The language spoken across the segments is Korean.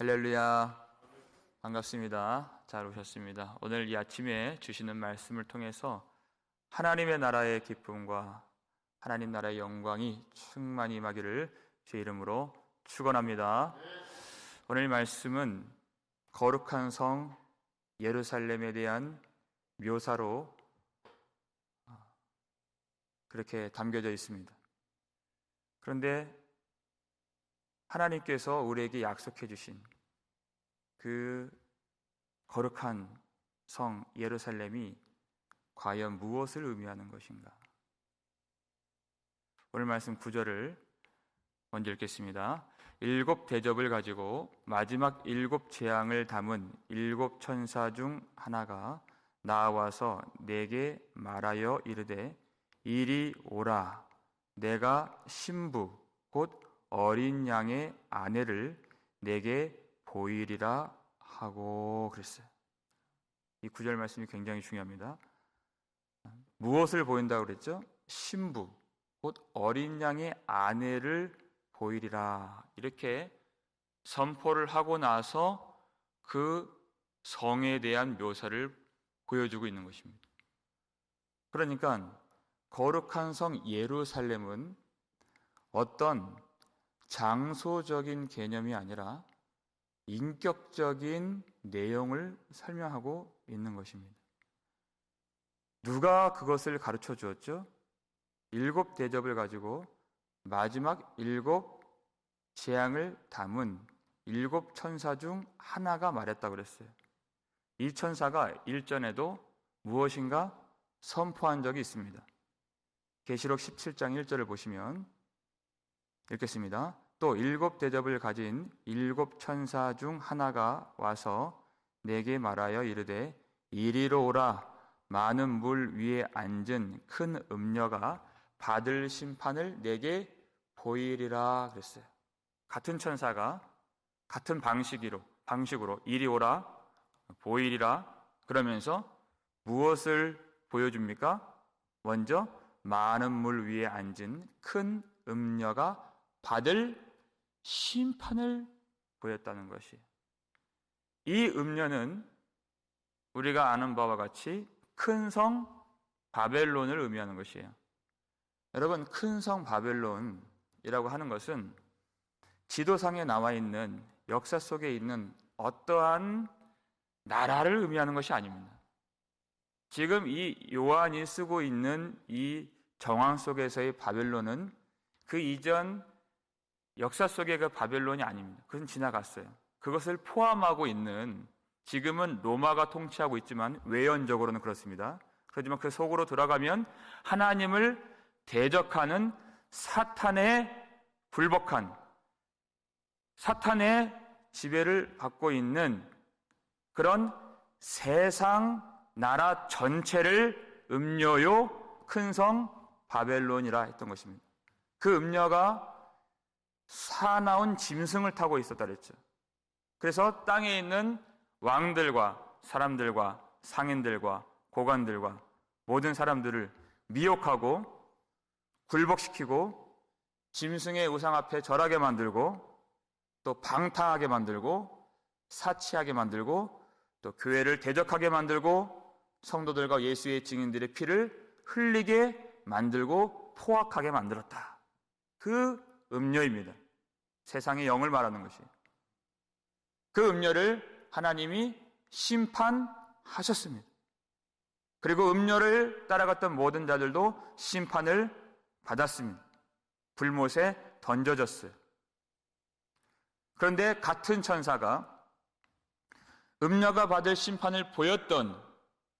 할렐루야, 반갑습니다. 잘 오셨습니다. 오늘 이 아침에 주시는 말씀을 통해서 하나님의 나라의 기쁨과 하나님 나라의 영광이 충만히 임하기를 주의 이름으로 축원합니다. 오늘 말씀은 거룩한 성 예루살렘에 대한 묘사로 그렇게 담겨져 있습니다. 그런데 하나님께서 우리에게 약속해 주신 그 거룩한 성 예루살렘이 과연 무엇을 의미하는 것인가? 오늘 말씀 9절을 먼저 읽겠습니다. 7 대접을 가지고 마지막 7 재앙을 담은 7 천사 중 하나가 나와서 내게 말하여 이르되 이리 오라. 내가 신부 곧 어린 양의 아내를 내게 보이리라 하고 그랬어요. 이 9절 말씀이 굉장히 중요합니다. 무엇을 보인다고 그랬죠? 신부 곧 어린 양의 아내를 보이리라, 이렇게 선포를 하고 나서 그 성에 대한 묘사를 보여주고 있는 것입니다. 그러니까 거룩한 성 예루살렘은 어떤 장소적인 개념이 아니라 인격적인 내용을 설명하고 있는 것입니다. 누가 그것을 가르쳐 주었죠? 7 대접을 가지고 마지막 7 재앙을 담은 7 천사 중 하나가 말했다고 그랬어요. 이 천사가 일전에도 무엇인가 선포한 적이 있습니다. 계시록 17장 1절을 보시면 읽겠습니다. 또 7 대접을 가진 7 천사 중 하나가 와서 내게 말하여 이르되 이리로 오라. 많은 물 위에 앉은 큰 음녀가 받을 심판을 내게 보이리라 그랬어요. 같은 천사가 같은 방식으로 이리 오라, 보이리라 그러면서 무엇을 보여줍니까? 먼저 많은 물 위에 앉은 큰 음녀가 받을 심판을 보였다는 것이, 이 음녀는 우리가 아는 바와 같이 큰 성 바벨론을 의미하는 것이에요. 여러분, 큰 성 바벨론이라고 하는 것은 지도상에 나와 있는, 역사 속에 있는 어떠한 나라를 의미하는 것이 아닙니다. 지금 이 요한이 쓰고 있는 이 정황 속에서의 바벨론은 그 이전 역사 속의 그 바벨론이 아닙니다. 그것은 지나갔어요. 그것을 포함하고 있는, 지금은 로마가 통치하고 있지만 외연적으로는 그렇습니다. 그렇지만 그 속으로 들어가면 하나님을 대적하는 사탄의 불복한, 사탄의 지배를 받고 있는 그런 세상 나라 전체를 음녀요 큰 성 바벨론이라 했던 것입니다. 그 음녀가 사나운 짐승을 타고 있었다 그랬죠. 그래서 땅에 있는 왕들과 사람들과 상인들과 고관들과 모든 사람들을 미혹하고 굴복시키고 짐승의 우상 앞에 절하게 만들고 또 방탕하게 만들고 사치하게 만들고 또 교회를 대적하게 만들고 성도들과 예수의 증인들의 피를 흘리게 만들고 포악하게 만들었다. 그 음녀입니다. 세상의 영을 말하는 것이. 그 음녀를 하나님이 심판하셨습니다. 그리고 음녀를 따라갔던 모든 자들도 심판을 받았습니다. 불못에 던져졌어요. 그런데 같은 천사가, 음녀가 받을 심판을 보였던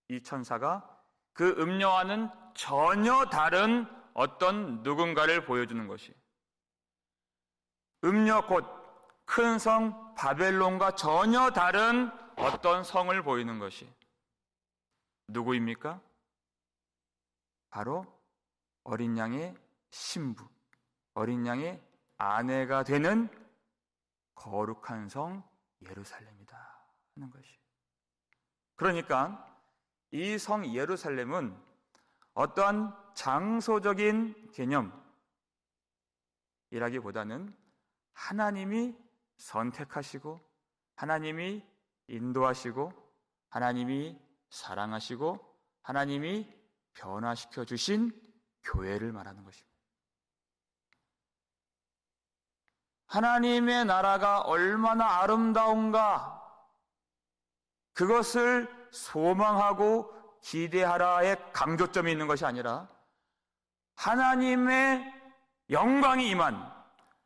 이 천사가 그 음녀와는 전혀 다른 어떤 누군가를 보여주는 것이, 음녀 곧 큰 성 바벨론과 전혀 다른 어떤 성을 보이는 것이 누구입니까? 바로 어린 양의 신부, 어린 양의 아내가 되는 거룩한 성 예루살렘이다 하는 것이. 그러니까 이 성 예루살렘은 어떠한 장소적인 개념이라기보다는 하나님이 선택하시고 하나님이 인도하시고 하나님이 사랑하시고 하나님이 변화시켜 주신 교회를 말하는 것입니다. 하나님의 나라가 얼마나 아름다운가, 그것을 소망하고 기대하라의 강조점이 있는 것이 아니라 하나님의 영광이 임한,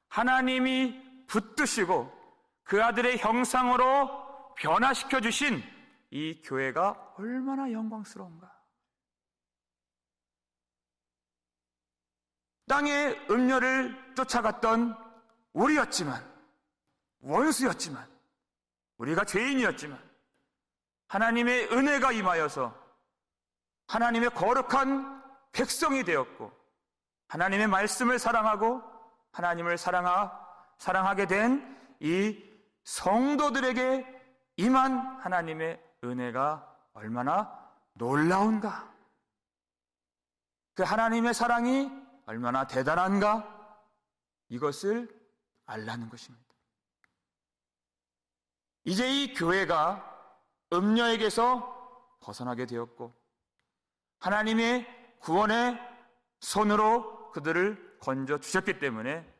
하나님이 붙드시고 그 아들의 형상으로 변화시켜 주신 이 교회가 얼마나 영광스러운가. 땅의 음료를 쫓아갔던 우리였지만, 원수였지만, 우리가 죄인이었지만 하나님의 은혜가 임하여서 하나님의 거룩한 백성이 되었고 하나님의 말씀을 사랑하고 하나님을 사랑하게 된 이 성도들에게 임한 하나님의 은혜가 얼마나 놀라운가, 그 하나님의 사랑이 얼마나 대단한가, 이것을 알라는 것입니다. 이제 이 교회가 음녀에게서 벗어나게 되었고 하나님의 구원의 손으로 그들을 건져 주셨기 때문에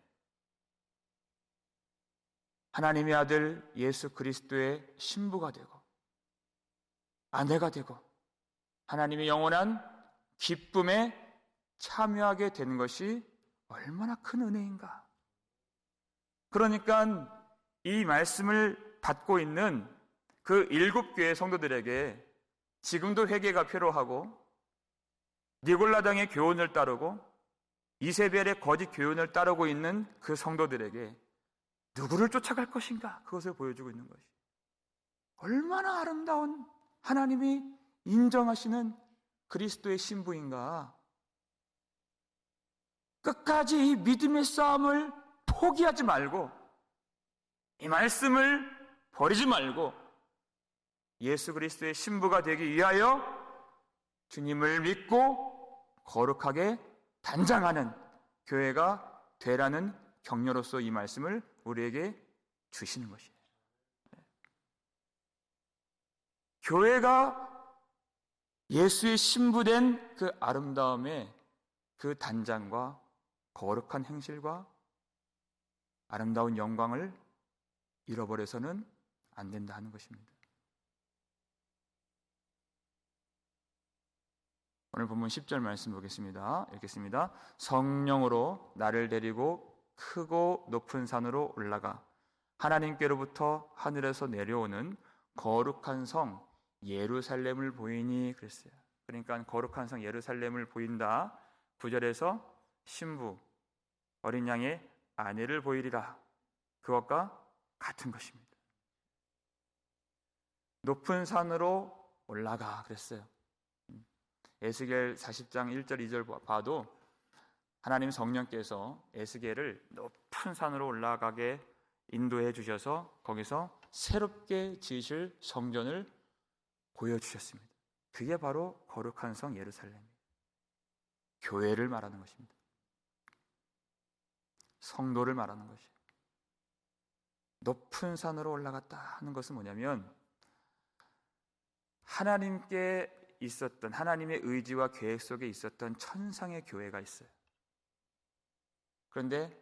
하나님의 아들 예수 그리스도의 신부가 되고 아내가 되고 하나님의 영원한 기쁨에 참여하게 되는 것이 얼마나 큰 은혜인가. 그러니까 이 말씀을 받고 있는 그 7교회 성도들에게 지금도 회개가 필요하고 니골라당의 교훈을 따르고 이세벨의 거짓 교훈을 따르고 있는 그 성도들에게 누구를 쫓아갈 것인가, 그것을 보여주고 있는 것이 얼마나 아름다운 하나님이 인정하시는 그리스도의 신부인가. 끝까지 이 믿음의 싸움을 포기하지 말고 이 말씀을 버리지 말고 예수 그리스도의 신부가 되기 위하여 주님을 믿고 거룩하게 단장하는 교회가 되라는 격려로서 이 말씀을 우리에게 주시는 것이에요. 교회가 예수의 신부된 그 아름다움의 그 단장과 거룩한 행실과 아름다운 영광을 잃어버려서는 안 된다 하는 것입니다. 오늘 본문 10절 말씀 보겠습니다. 읽겠습니다. 성령으로 나를 데리고 크고 높은 산으로 올라가 하나님께로부터 하늘에서 내려오는 거룩한 성 예루살렘을 보이니 그랬어요. 그러니까 거룩한 성 예루살렘을 보인다. 9절에서 신부 어린 양의 아내를 보이리라. 그것과 같은 것입니다. 높은 산으로 올라가 그랬어요. 에스겔 40장 1절 2절 봐도 하나님 성령께서 에스겔을 높은 산으로 올라가게 인도해 주셔서 거기서 새롭게 지으실 성전을 보여주셨습니다. 그게 바로 거룩한 성 예루살렘이에요. 교회를 말하는 것입니다. 성도를 말하는 것이에요. 높은 산으로 올라갔다 하는 것은 뭐냐면 하나님께 있었던 하나님의 의지와 계획 속에 있었던 천상의 교회가 있어요. 그런데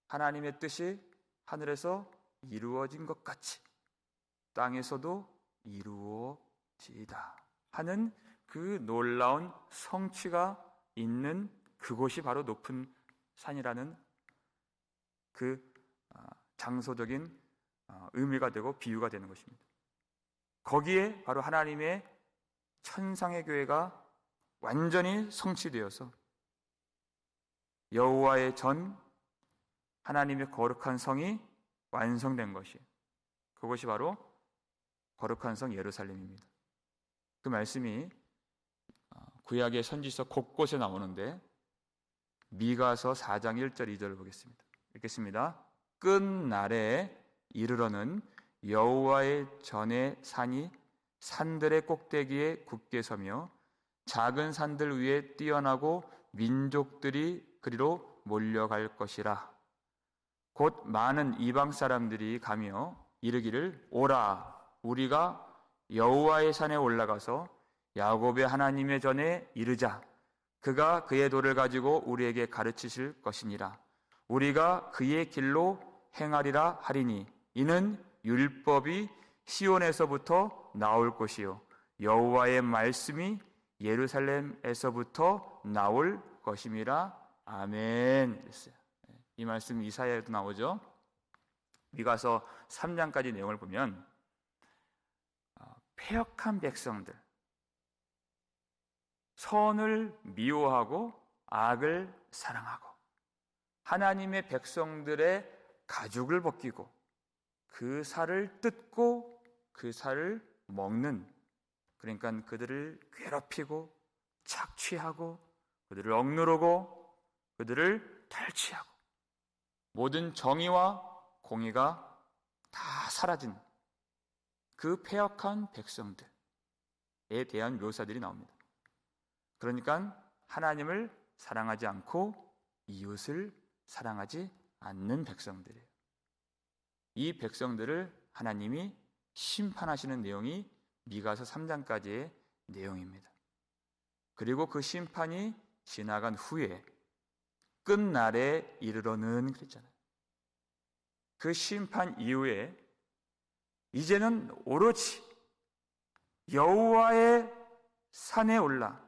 하나님의 뜻이 하늘에서 이루어진 것 같이 땅에서도 이루어지이다 하는 그 놀라운 성취가 있는 그곳이 바로 높은 산이라는 그 장소적인 의미가 되고 비유가 되는 것입니다. 거기에 바로 하나님의 천상의 교회가 완전히 성취되어서 여호와의 전 하나님의 거룩한 성이 완성된 것이, 그것이 바로 거룩한 성 예루살렘입니다. 그 말씀이 구약의 선지서 곳곳에 나오는데 미가서 4장 1절 2절을 보겠습니다. 읽겠습니다. 끝날에 이르러는 여호와의 전의 산이 산들의 꼭대기에 굳게 서며 작은 산들 위에 뛰어나고 민족들이 그리로 몰려갈 것이라. 곧 많은 이방 사람들이 가며 이르기를 오라 우리가 여호와의 산에 올라가서 야곱의 하나님의 전에 이르자. 그가 그의 도를 가지고 우리에게 가르치실 것이니라. 우리가 그의 길로 행하리라 하리니 이는 율법이 시온에서부터 나올 것이요 여호와의 말씀이 예루살렘에서부터 나올 것임이라. 아멘. 이 말씀 이사야에도 나오죠. 미가서 3장까지 내용을 보면 패역한 백성들, 선을 미워하고 악을 사랑하고 하나님의 백성들의 가죽을 벗기고 그 살을 뜯고 그 살을 먹는, 그러니까 그들을 괴롭히고 착취하고 그들을 억누르고 그들을 탈취하고 모든 정의와 공의가 다 사라진 그 패역한 백성들에 대한 묘사들이 나옵니다. 그러니까 하나님을 사랑하지 않고 이웃을 사랑하지 않는 백성들이에요. 이 백성들을 하나님이 심판하시는 내용이 미가서 3장까지의 내용입니다. 그리고 그 심판이 지나간 후에 끝날에 이르러는 그랬잖아요. 그 심판 이후에 이제는 오로지 여호와의 산에 올라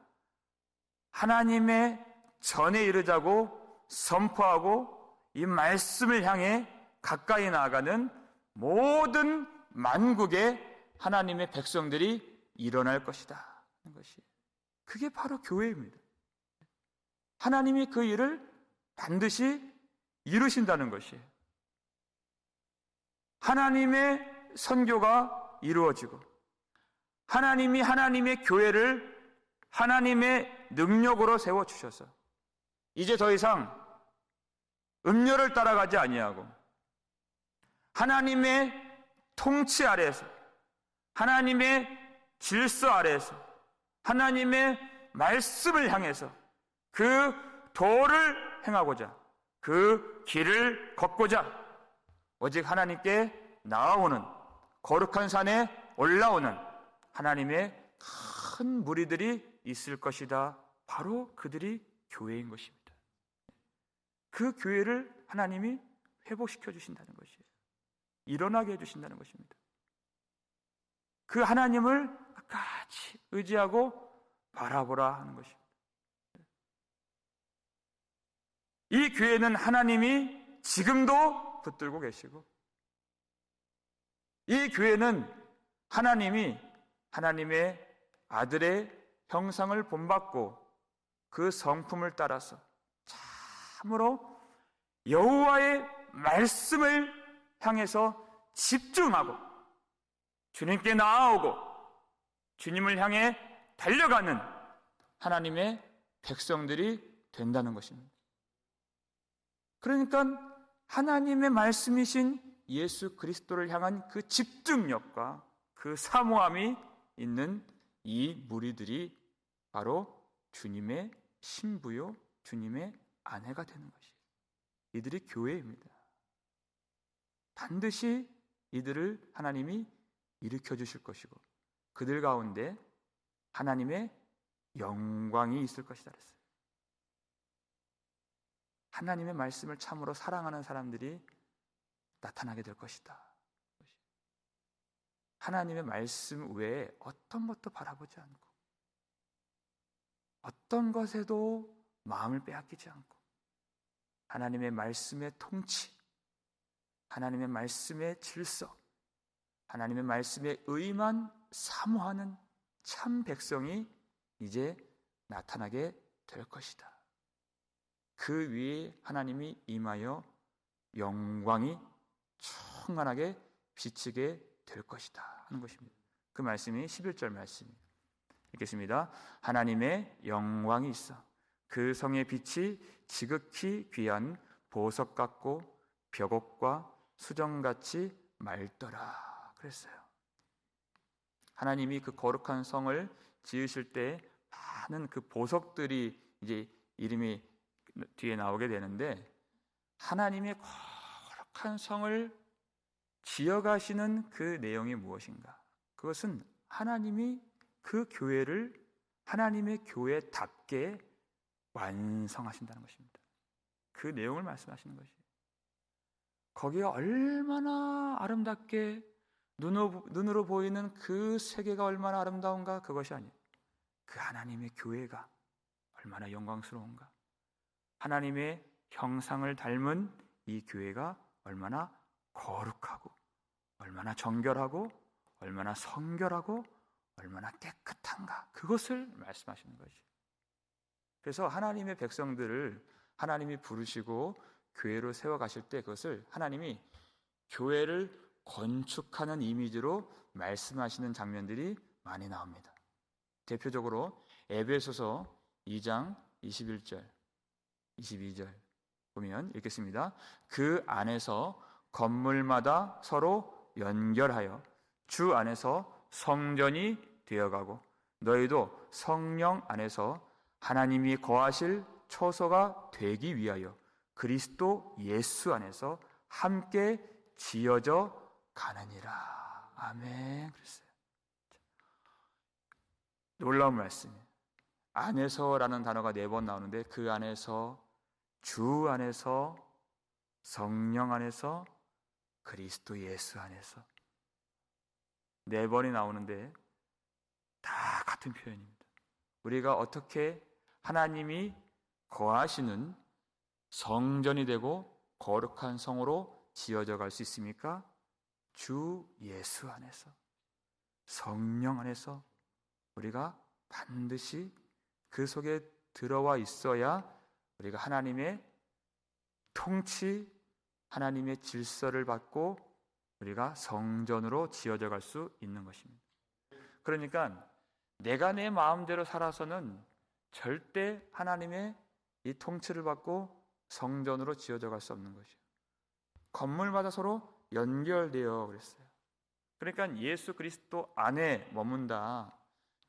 하나님의 전에 이르자고 선포하고 이 말씀을 향해 가까이 나아가는 모든 만국의 하나님의 백성들이 일어날 것이다 하는 것이, 그게 바로 교회입니다. 하나님이 그 일을 반드시 이루신다는 것이에요. 하나님의 선교가 이루어지고 하나님이 하나님의 교회를 하나님의 능력으로 세워주셔서 이제 더 이상 음료를 따라가지 아니하고 하나님의 통치 아래에서, 하나님의 질서 아래에서, 하나님의 말씀을 향해서 그 도를 행하고자, 그 길을 걷고자 오직 하나님께 나아오는, 거룩한 산에 올라오는 하나님의 큰 무리들이 있을 것이다. 바로 그들이 교회인 것입니다. 그 교회를 하나님이 회복시켜 주신다는 것이에요. 일어나게 해주신다는 것입니다. 그 하나님을 같이 의지하고 바라보라 하는 것입니다. 이 교회는 하나님이 지금도 붙들고 계시고, 이 교회는 하나님이 하나님의 아들의 형상을 본받고 그 성품을 따라서 참으로 여호와의 말씀을 향해서 집중하고 주님께 나아오고 주님을 향해 달려가는 하나님의 백성들이 된다는 것입니다. 그러니까 하나님의 말씀이신 예수 그리스도를 향한 그 집중력과 그 사모함이 있는 이 무리들이 바로 주님의 신부요, 주님의 아내가 되는 것이에요. 이들이 교회입니다. 반드시 이들을 하나님이 일으켜 주실 것이고 그들 가운데 하나님의 영광이 있을 것이다 그랬어요. 하나님의 말씀을 참으로 사랑하는 사람들이 나타나게 될 것이다. 하나님의 말씀 외에 어떤 것도 바라보지 않고 어떤 것에도 마음을 빼앗기지 않고 하나님의 말씀의 통치, 하나님의 말씀의 질서, 하나님의 말씀의 의만 사모하는 참 백성이 이제 나타나게 될 것이다. 그 위에 하나님이 임하여 영광이 충만하게 비치게 될 것이다 하는 것입니다. 그 말씀이 11절 말씀입니다. 읽겠습니다. 하나님의 영광이 있어 그 성의 빛이 지극히 귀한 보석 같고 벽옥과 수정같이 맑더라 그랬어요. 하나님이 그 거룩한 성을 지으실 때 많은 그 보석들이 이제 이름이 뒤에 나오게 되는데, 하나님의 거룩한 성을 지어가시는 그 내용이 무엇인가? 그것은 하나님이 그 교회를 하나님의 교회답게 완성하신다는 것입니다. 그 내용을 말씀하시는 것이에요. 거기에 얼마나 아름답게 눈으로 보이는 그 세계가 얼마나 아름다운가, 그것이 아니에요. 그 하나님의 교회가 얼마나 영광스러운가, 하나님의 형상을 닮은 이 교회가 얼마나 거룩하고 얼마나 정결하고 얼마나 성결하고 얼마나 깨끗한가, 그것을 말씀하시는 것이에요. 그래서 하나님의 백성들을 하나님이 부르시고 교회로 세워가실 때 그것을 하나님이 교회를 건축하는 이미지로 말씀하시는 장면들이 많이 나옵니다. 대표적으로 에베소서 2장 21절, 22절 보면 읽겠습니다. 그 안에서 건물마다 서로 연결하여 주 안에서 성전이 되어가고 너희도 성령 안에서 하나님이 거하실 처소가 되기 위하여 그리스도 예수 안에서 함께 지어져 가느니라. 아멘. 그랬어요. 놀라운 말씀이에요. 안에서라는 단어가 4번 나오는데 그 안에서, 주 안에서, 성령 안에서, 그리스도 예수 안에서 4번이 나오는데 다 같은 표현입니다. 우리가 어떻게 하나님이 거하시는 성전이 되고 거룩한 성으로 지어져 갈 수 있습니까? 주 예수 안에서, 성령 안에서 우리가 반드시 그 속에 들어와 있어야 우리가 하나님의 통치, 하나님의 질서를 받고 우리가 성전으로 지어져 갈 수 있는 것입니다. 그러니까 내가 내 마음대로 살아서는 절대 하나님의 이 통치를 받고 성전으로 지어져 갈 수 없는 것이에요. 건물마다 서로 연결되어 그랬어요. 그러니까 예수 그리스도 안에 머문다,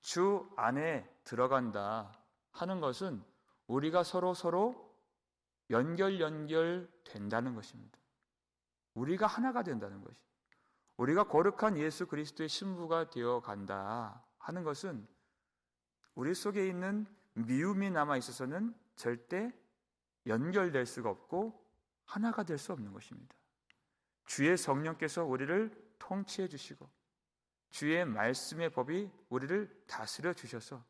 주 안에 들어간다 하는 것은 우리가 서로 연결된다는 것입니다. 우리가 하나가 된다는 것이, 우리가 거룩한 예수 그리스도의 신부가 되어 간다 하는 것은 우리 속에 있는 미움이 남아 있어서는 절대 연결될 수가 없고 하나가 될 수 없는 것입니다. 주의 성령께서 우리를 통치해 주시고 주의 말씀의 법이 우리를 다스려 주셔서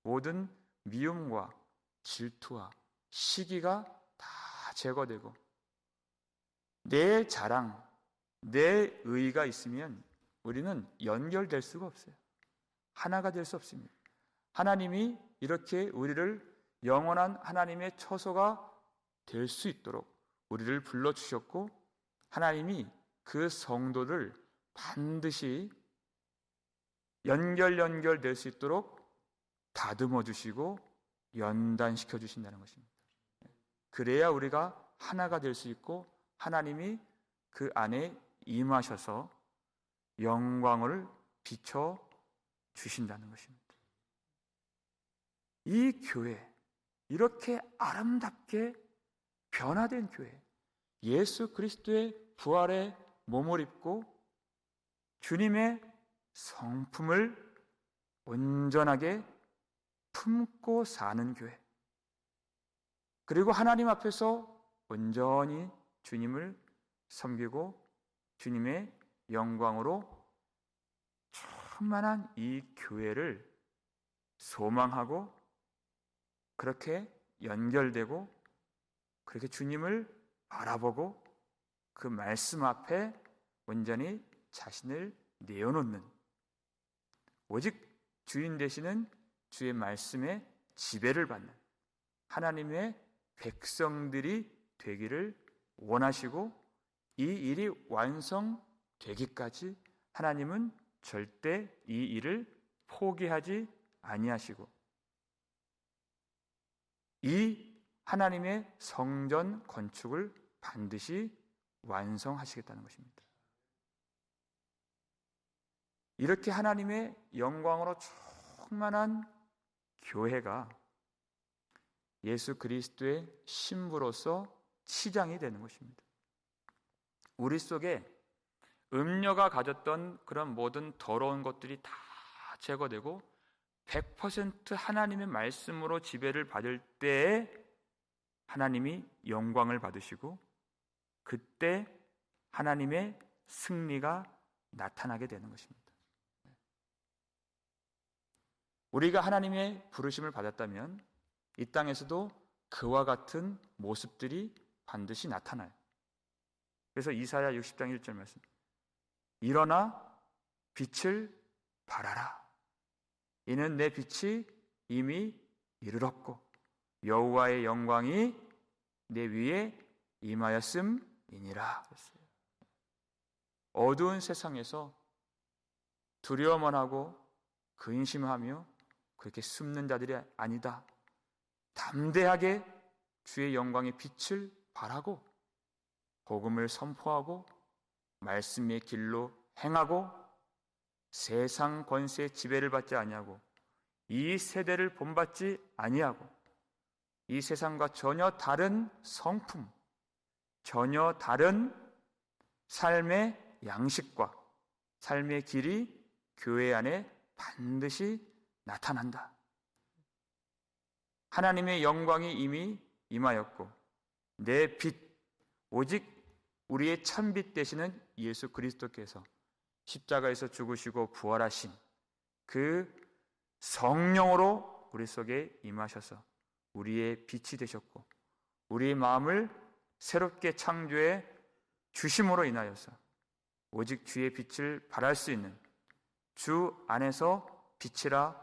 모든 미움과 질투와 시기가 다 제거되고 내 자랑, 내 의의가 있으면 우리는 연결될 수가 없어요. 하나가 될 수 없습니다. 하나님이 이렇게 우리를 영원한 하나님의 처소가 될 수 있도록 우리를 불러주셨고 하나님이 그 성도를 반드시 연결될 수 있도록 다듬어 주시고 연단시켜 주신다는 것입니다. 그래야 우리가 하나가 될 수 있고 하나님이 그 안에 임하셔서 영광을 비춰 주신다는 것입니다. 이 교회, 이렇게 아름답게 변화된 교회, 예수 그리스도의 부활의 몸을 입고 주님의 성품을 온전하게 품고 사는 교회, 그리고 하나님 앞에서 온전히 주님을 섬기고 주님의 영광으로 충만한 이 교회를 소망하고 그렇게 연결되고 그렇게 주님을 바라보고 그 말씀 앞에 온전히 자신을 내어놓는, 오직 주인 되시는 주의 말씀에 지배를 받는 하나님의 백성들이 되기를 원하시고 이 일이 완성되기까지 하나님은 절대 이 일을 포기하지 아니하시고 이 하나님의 성전 건축을 반드시 완성하시겠다는 것입니다. 이렇게 하나님의 영광으로 충만한 교회가 예수 그리스도의 신부로서 치장이 되는 것입니다. 우리 속에 음녀가 가졌던 그런 모든 더러운 것들이 다 제거되고 100% 하나님의 말씀으로 지배를 받을 때에 하나님이 영광을 받으시고 그때 하나님의 승리가 나타나게 되는 것입니다. 우리가 하나님의 부르심을 받았다면 이 땅에서도 그와 같은 모습들이 반드시 나타나요. 그래서 이사야 60장 1절 말씀, 일어나 빛을 발하라. 이는 내 빛이 이미 이르렀고 여호와의 영광이 내 위에 임하였음이니라. 어두운 세상에서 두려워만 하고 근심하며 그렇게 숨는 자들이 아니다. 담대하게 주의 영광의 빛을 발하고 복음을 선포하고 말씀의 길로 행하고 세상 권세의 지배를 받지 아니하고 이 세대를 본받지 아니하고 이 세상과 전혀 다른 성품, 전혀 다른 삶의 양식과 삶의 길이 교회 안에 반드시 나타난다. 하나님의 영광이 이미 임하였고 내 빛, 오직 우리의 참빛 되시는 예수 그리스도께서 십자가에서 죽으시고 부활하신 그 성령으로 우리 속에 임하셔서 우리의 빛이 되셨고 우리의 마음을 새롭게 창조해 주심으로 인하여서 오직 주의 빛을 발할 수 있는 주 안에서 빛이라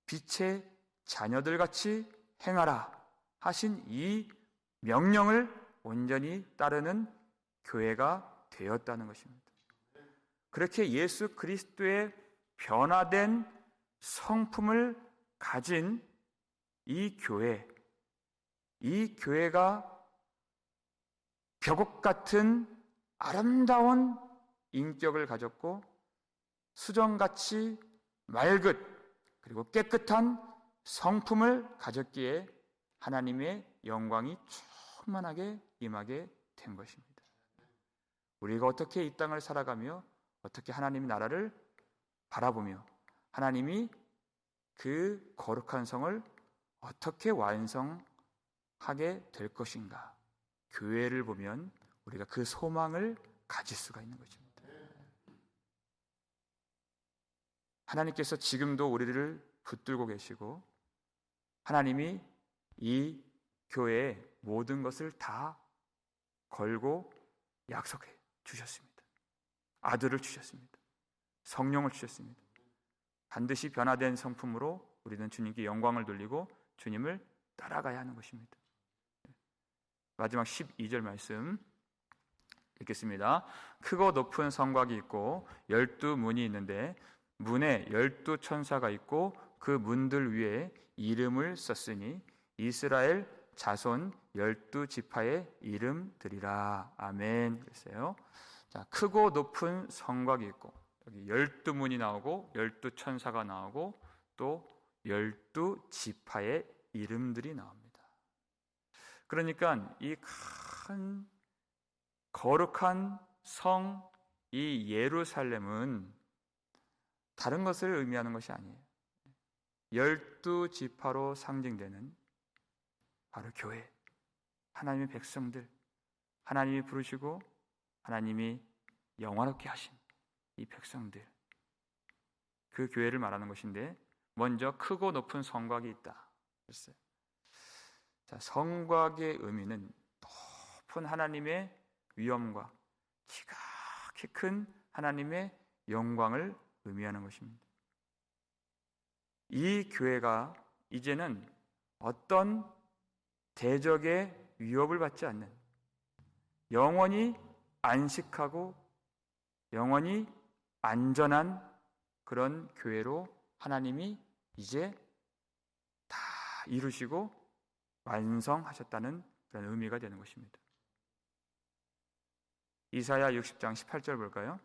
빛의 자녀들같이 행하라 하신 이 명령을 온전히 따르는 교회가 되었다는 것입니다. 그렇게 예수 그리스도의 변화된 성품을 가진 이 교회가 벽옥 같은 아름다운 인격을 가졌고 수정같이 맑은 그리고 깨끗한 성품을 가졌기에 하나님의 영광이 충만하게 임하게 된 것입니다. 우리가 어떻게 이 땅을 살아가며 어떻게 하나님의 나라를 바라보며 하나님이 그 거룩한 성을 어떻게 완성하게 될 것인가, 교회를 보면 우리가 그 소망을 가질 수가 있는 것입니다. 하나님께서 지금도 우리를 붙들고 계시고 하나님이 이 교회에 모든 것을 다 걸고 약속해 주셨습니다. 아들을 주셨습니다. 성령을 주셨습니다. 반드시 변화된 성품으로 우리는 주님께 영광을 돌리고 주님을 따라가야 하는 것입니다. 마지막 12절 말씀 읽겠습니다. 크고 높은 성곽이 있고 12문이 있는데 문에 12천사가 있고 그 문들 위에 이름을 썼으니 이스라엘 자손 12지파의 이름들이라. 아멘. 그랬어요. 자, 크고 높은 성곽이 있고 여기 12문이 나오고 12천사가 나오고 또 12지파의 이름들이 나옵니다. 그러니까 이 큰 거룩한 성 이 예루살렘은 다른 것을 의미하는 것이 아니에요. 12지파로 상징되는 바로 교회, 하나님의 백성들, 하나님이 부르시고 하나님이 영화롭게 하신 이 백성들, 그 교회를 말하는 것인데 먼저 크고 높은 성곽이 있다 그랬어요. 자, 성곽의 의미는 높은 하나님의 위엄과 지극히 큰 하나님의 영광을 의미하는 것입니다. 이 교회가 이제는 어떤 대적의 위협을 받지 않는 영원히 안식하고 영원히 안전한 그런 교회로 하나님이 이제 다 이루시고 완성하셨다는 그런 의미가 되는 것입니다. 이사야 60장 18절 볼까요?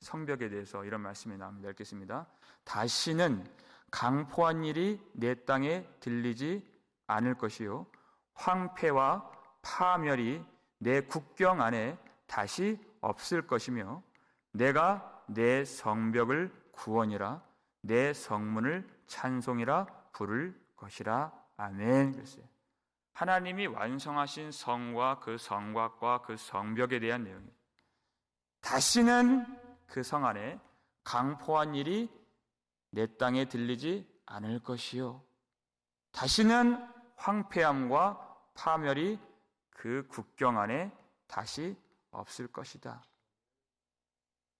성벽에 대해서 이런 말씀이 나옵니다. 읽겠습니다. 다시는 강포한 일이 내 땅에 들리지 않을 것이요 황폐와 파멸이 내 국경 안에 다시 없을 것이며 내가 내 성벽을 구원이라 내 성문을 찬송이라 부를 것이라. 아멘. 그랬어요. 하나님이 완성하신 성과 그 성곽과 그 성벽에 대한 내용이에요. 다시는 그 성 안에 강포한 일이 내 땅에 들리지 않을 것이요 다시는 황폐함과 파멸이 그 국경 안에 다시 없을 것이다.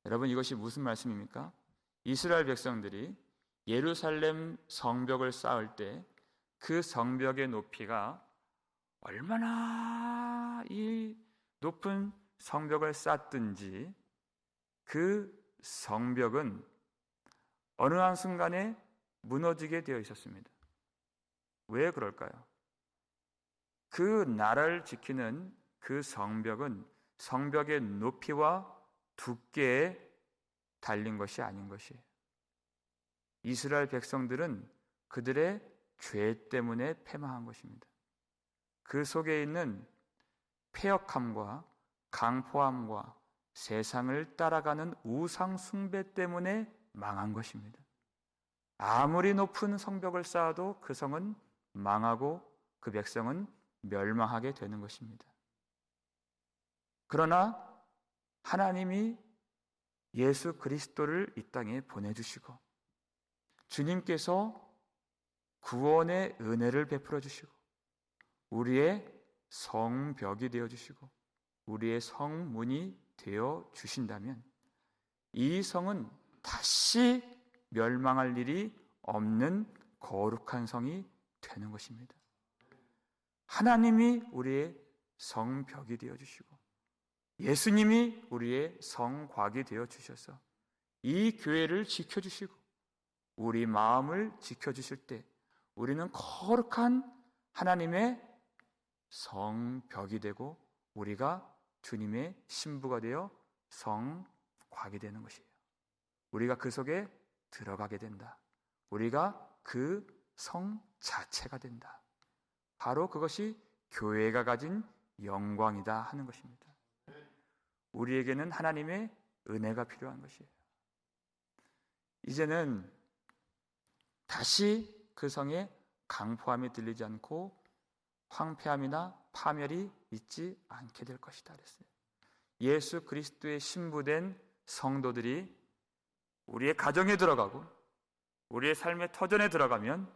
여러분, 이것이 무슨 말씀입니까? 이스라엘 백성들이 예루살렘 성벽을 쌓을 때 그 성벽의 높이가 얼마나 이 높은 성벽을 쌓든지 그 성벽은 어느 한순간에 무너지게 되어 있었습니다. 왜 그럴까요? 그 나라를 지키는 그 성벽은 성벽의 높이와 두께에 달린 것이 아닌 것이에요. 이스라엘 백성들은 그들의 죄 때문에 패망한 것입니다. 그 속에 있는 패역함과 강포함과 세상을 따라가는 우상 숭배 때문에 망한 것입니다. 아무리 높은 성벽을 쌓아도 그 성은 망하고 그 백성은 멸망하게 되는 것입니다. 그러나 하나님이 예수 그리스도를 이 땅에 보내주시고 주님께서 구원의 은혜를 베풀어 주시고 우리의 성벽이 되어 주시고 우리의 성문이 되어 주신다면 이 성은 다시 멸망할 일이 없는 거룩한 성이 되는 것입니다. 하나님이 우리의 성벽이 되어 주시고 예수님이 우리의 성곽이 되어 주셔서 이 교회를 지켜주시고 우리 마음을 지켜주실 때 우리는 거룩한 하나님의 성벽이 되고 우리가 주님의 신부가 되어 성곽이 되는 것이에요. 우리가 그 속에 들어가게 된다. 우리가 그 성 자체가 된다. 바로 그것이 교회가 가진 영광이다 하는 것입니다. 우리에게는 하나님의 은혜가 필요한 것이에요. 이제는 다시 그 성에 강포함이 들리지 않고 황폐함이나 파멸이 있지 않게 될 것이다 그랬어요. 예수 그리스도의 신부된 성도들이 우리의 가정에 들어가고 우리의 삶의 터전에 들어가면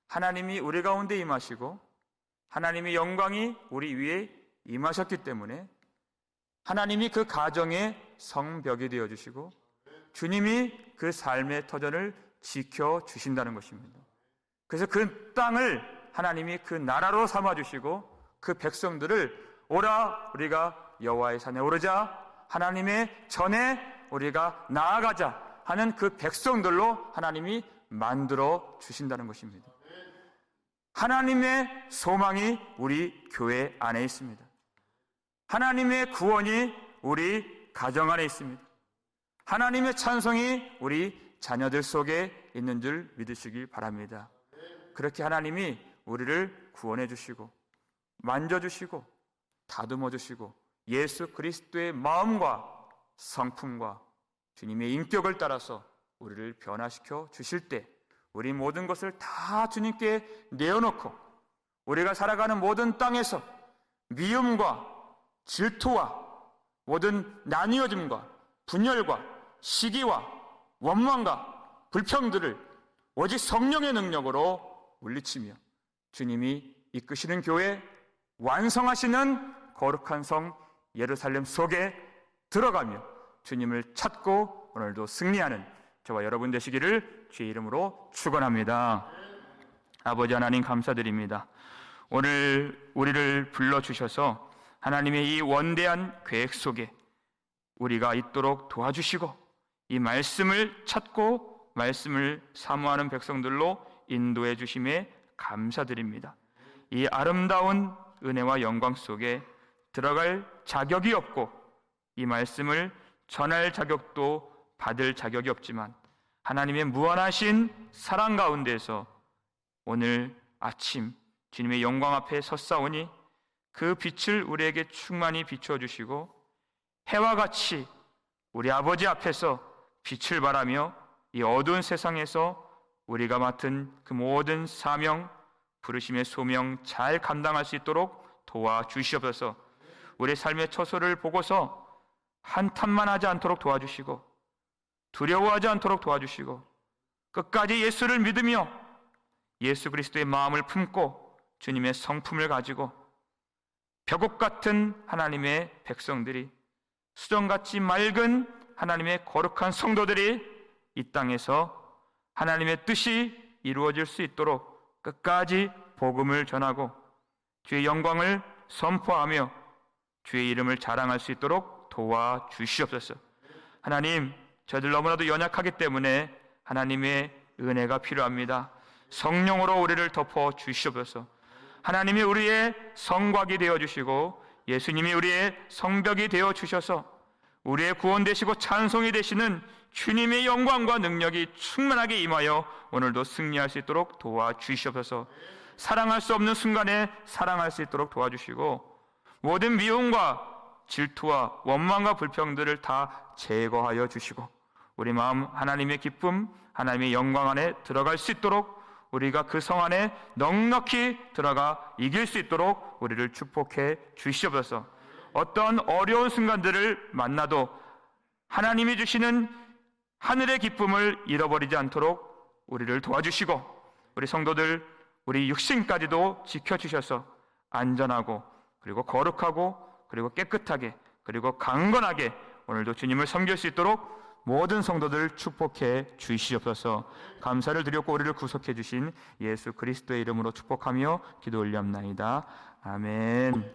하나님이 우리 가운데 임하시고 하나님의 영광이 우리 위에 임하셨기 때문에 하나님이 그 가정의 성벽이 되어주시고 주님이 그 삶의 터전을 지켜주신다는 것입니다. 그래서 그 땅을 하나님이 그 나라로 삼아주시고 그 백성들을 오라 우리가 여호와의 산에 오르자 하나님의 전에 우리가 나아가자 하는 그 백성들로 하나님이 만들어 주신다는 것입니다. 하나님의 소망이 우리 교회 안에 있습니다. 하나님의 구원이 우리 가정 안에 있습니다. 하나님의 찬송이 우리 자녀들 속에 있는 줄 믿으시길 바랍니다. 그렇게 하나님이 우리를 구원해 주시고 만져주시고 다듬어 주시고 예수 그리스도의 마음과 성품과 주님의 인격을 따라서 우리를 변화시켜 주실 때 우리 모든 것을 다 주님께 내어놓고 우리가 살아가는 모든 땅에서 미움과 질투와 모든 나뉘어짐과 분열과 시기와 원망과 불평들을 오직 성령의 능력으로 물리치며 주님이 이끄시는 교회 완성하시는 거룩한 성 예루살렘 속에 들어가며 주님을 찾고 오늘도 승리하는 저와 여러분 되시기를 주의 이름으로 축원합니다. 아버지 하나님 감사드립니다. 오늘 우리를 불러주셔서 하나님의 이 원대한 계획 속에 우리가 있도록 도와주시고 이 말씀을 찾고 말씀을 사모하는 백성들로 인도해 주심에 감사드립니다. 이 아름다운 은혜와 영광 속에 들어갈 자격이 없고 이 말씀을 전할 자격도 받을 자격이 없지만 하나님의 무한하신 사랑 가운데서 오늘 아침 주님의 영광 앞에 섰사오니 그 빛을 우리에게 충만히 비춰주시고 해와 같이 우리 아버지 앞에서 빛을 발하며 이 어두운 세상에서 우리가 맡은 그 모든 사명, 부르심의 소명 잘 감당할 수 있도록 도와주시옵소서. 우리 삶의 처소를 보고서 한탄만 하지 않도록 도와주시고, 두려워하지 않도록 도와주시고, 끝까지 예수를 믿으며 예수 그리스도의 마음을 품고 주님의 성품을 가지고 벽옥 같은 하나님의 백성들이, 수정같이 맑은 하나님의 거룩한 성도들이 이 땅에서 하나님의 뜻이 이루어질 수 있도록 끝까지 복음을 전하고 주의 영광을 선포하며 주의 이름을 자랑할 수 있도록 도와주시옵소서. 하나님, 저희들 너무나도 연약하기 때문에 하나님의 은혜가 필요합니다. 성령으로 우리를 덮어 주시옵소서. 하나님이 우리의 성곽이 되어주시고 예수님이 우리의 성벽이 되어주셔서 우리의 구원 되시고 찬송이 되시는 주님의 영광과 능력이 충만하게 임하여 오늘도 승리할 수 있도록 도와주시옵소서. 사랑할 수 없는 순간에 사랑할 수 있도록 도와주시고 모든 미움과 질투와 원망과 불평들을 다 제거하여 주시고 우리 마음 하나님의 기쁨, 하나님의 영광 안에 들어갈 수 있도록 우리가 그 성 안에 넉넉히 들어가 이길 수 있도록 우리를 축복해 주시옵소서. 어떤 어려운 순간들을 만나도 하나님이 주시는 하늘의 기쁨을 잃어버리지 않도록 우리를 도와주시고 우리 성도들, 우리 육신까지도 지켜주셔서 안전하고 그리고 거룩하고 그리고 깨끗하게 그리고 강건하게 오늘도 주님을 섬길 수 있도록 모든 성도들 축복해 주시옵소서. 감사를 드렸고 우리를 구속해 주신 예수 그리스도의 이름으로 축복하며 기도 올리옵나이다. 아멘.